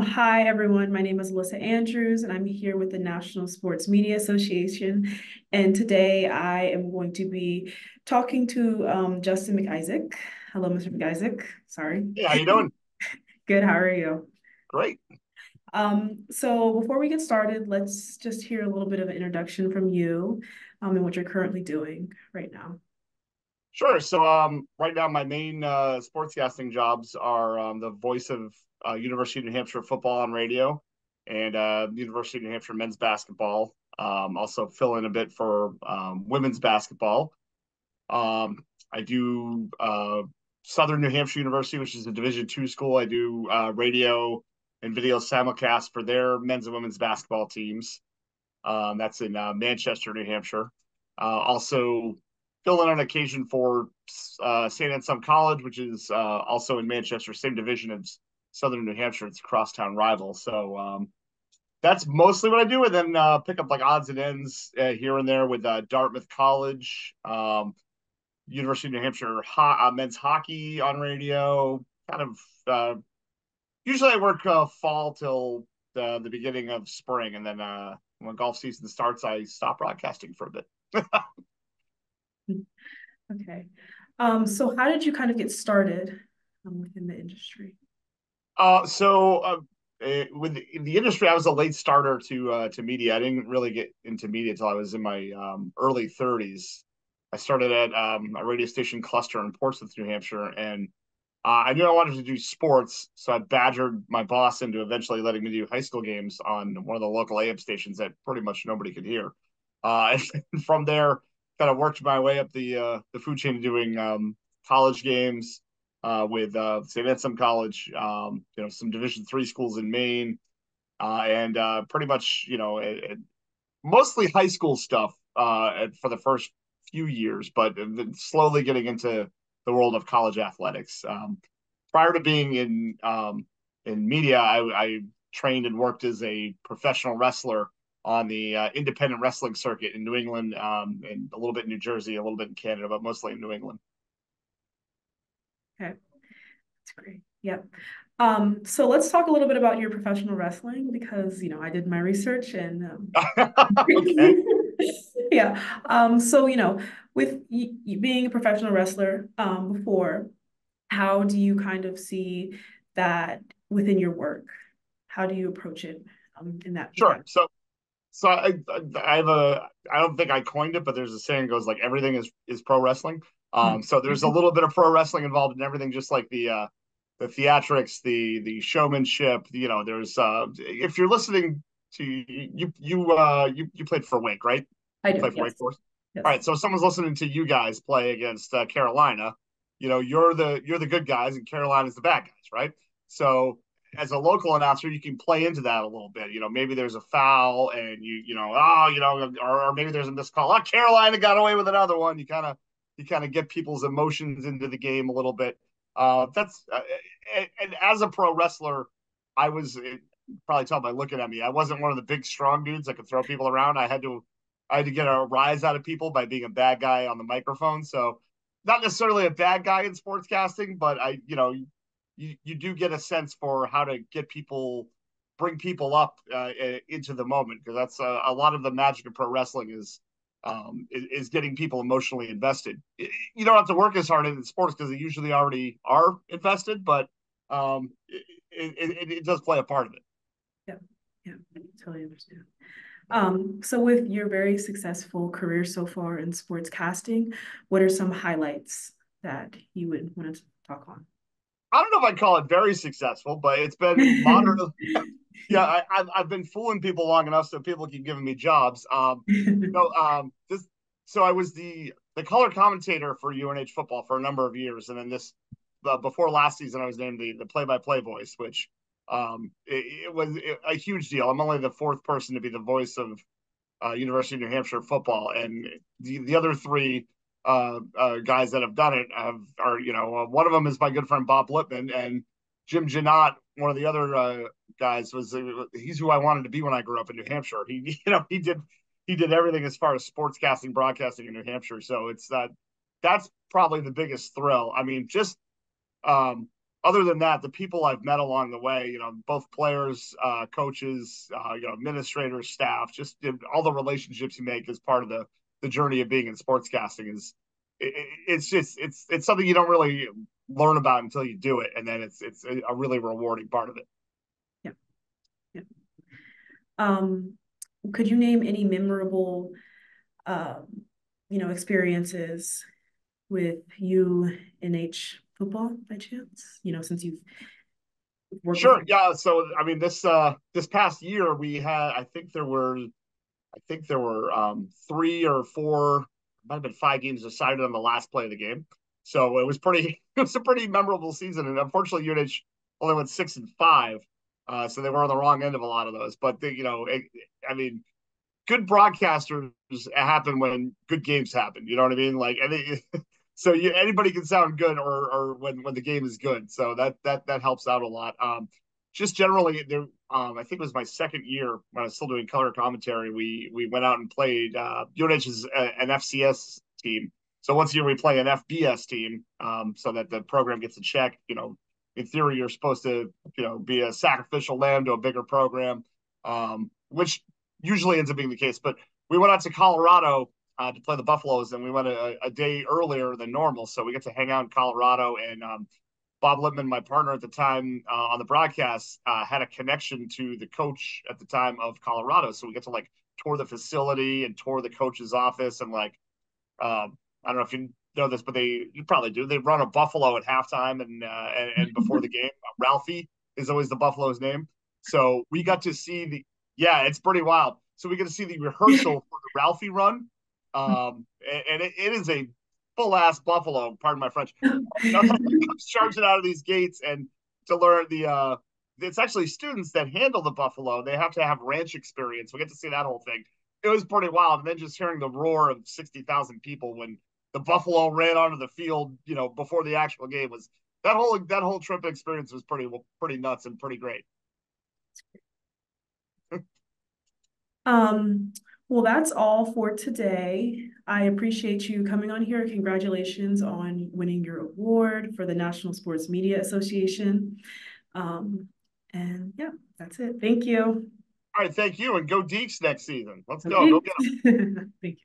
Hi, everyone. My name is Alyssa Andrews, and I'm here with the National Sports Media Association. And today I am going to be talking to Justin McIsaac. Hello, Mr. McIsaac. Sorry. Hey, how you doing? Good. How are you? Great. So before we get started, let's just hear a little bit of an introduction from you, and what you're currently doing right now. Sure. So, right now my main sportscasting jobs are the voice of University of New Hampshire football on radio and University of New Hampshire men's basketball. Also fill in a bit for women's basketball. Um, I do Southern New Hampshire University, which is a Division II school. I do radio and video simulcast for their men's and women's basketball teams. That's in Manchester, New Hampshire. Also, fill in on occasion for St. Anselm College, which is also in Manchester, same division as Southern New Hampshire. It's a crosstown rival. So that's mostly what I do, and then pick up like odds and ends here and there with Dartmouth College, University of New Hampshire men's hockey on radio. Kind of usually I work fall till the beginning of spring, and then when golf season starts, I stop broadcasting for a bit. Okay. So how did you kind of get started within the industry? With the industry, I was a late starter to media. I didn't really get into media until I was in my early 30s. I started at a radio station cluster in Portsmouth, New Hampshire, and I knew I wanted to do sports, so I badgered my boss into eventually letting me do high school games on one of the local AM stations that pretty much nobody could hear. And from there, kind of worked my way up the food chain, doing college games with St. Anselm College, some Division III schools in Maine, and pretty much, mostly high school stuff for the first few years, but slowly getting into the world of college athletics. Prior to being in media, I trained and worked as a professional wrestler on the independent wrestling circuit in New England, and a little bit in New Jersey, a little bit in Canada, but mostly in New England. Okay, that's great. Yep. So let's talk a little bit about your professional wrestling because, I did my research and Okay. yeah. So, with you being a professional wrestler before, how do you kind of see that within your work? How do you approach it in that with Sure. that? So I have I don't think I coined it, but there's a saying that goes like everything is pro wrestling. So there's a little bit of pro wrestling involved in everything, just like the theatrics, the showmanship. There's if you're listening to you played for Wake, right? I You do, play for Wake yes. Forest. All Yes. right. So if someone's listening to you guys play against Carolina, you're the good guys and Carolina's the bad guys, right? So as a local announcer, you can play into that a little bit. Maybe there's a foul, and or maybe there's a missed call. Oh, Carolina got away with another one. You kind of get people's emotions into the game a little bit. That's and as a pro wrestler, I was probably tell by looking at me, I wasn't one of the big strong dudes that could throw people around. I had to get a rise out of people by being a bad guy on the microphone. So not necessarily a bad guy in sportscasting, but you do get a sense for how to bring people up into the moment, because that's a lot of the magic of pro wrestling is getting people emotionally invested. You don't have to work as hard in sports because they usually already are invested, but it does play a part of it. Yeah. Yeah. I totally understand. So with your very successful career so far in sports casting, what are some highlights that you would want to talk on? I don't know if I'd call it very successful, but it's been moderate. Yeah, I've been fooling people long enough so people keep giving me jobs. This so I was the color commentator for UNH football for a number of years, and then before last season I was named the play-by-play voice, which it was a huge deal. I'm only the fourth person to be the voice of University of New Hampshire football, and the other three guys that have done it are one of them is my good friend Bob Lippman, and Jim Janot, one of the other guys, he's who I wanted to be when I grew up in New Hampshire. He did everything as far as sportscasting, broadcasting in New Hampshire. So that's probably the biggest thrill. I mean, just other than that, the people I've met along the way, both players, coaches, administrators, staff, just all the relationships you make as part of the journey of being in sportscasting it's something you don't really learn about until you do it, and then it's a really rewarding part of it. Yeah. Yeah. Could you name any memorable, experiences with UNH football by chance? Since you've worked with. Sure. Yeah. So I mean, this past year we had, I think there were 3 or 4, might have been 5 games decided on the last play of the game. So it was pretty. It was a pretty memorable season, and unfortunately, UNH only went 6-5, so they were on the wrong end of a lot of those. But I mean, good broadcasters happen when good games happen. You know what I mean? Like, so anybody can sound good, or when the game is good. So that helps out a lot. Just generally, there. I think it was my second year when I was still doing color commentary. We went out and played. UNH is an FCS team, so once a year we play an FBS team, so that the program gets a check. In theory, you're supposed to be a sacrificial lamb to a bigger program, which usually ends up being the case. But we went out to Colorado to play the Buffaloes, and we went a day earlier than normal, so we get to hang out in Colorado. And Bob Lippman, my partner at the time on the broadcast, had a connection to the coach at the time of Colorado, so we get to like tour the facility and tour the coach's office, and like I don't know if you know this, but you probably do. They run a buffalo at halftime and before the game. Ralphie is always the Buffalo's name, so we got to see yeah, it's pretty wild. So we get to see the rehearsal for the Ralphie run, and it is a full ass buffalo. Pardon my French. Charging out of these gates, and to learn it's actually students that handle the buffalo. They have to have ranch experience. We get to see that whole thing. It was pretty wild. And then just hearing the roar of 60,000 people when the buffalo ran onto the field, before the actual game was that whole trip experience was pretty nuts and pretty great. Well, that's all for today. I appreciate you coming on here. Congratulations on winning your award for the National Sports Media Association. And yeah, that's it. Thank you. All right, thank you, and go Deeks next season. Let's go. Go get them. Thank you.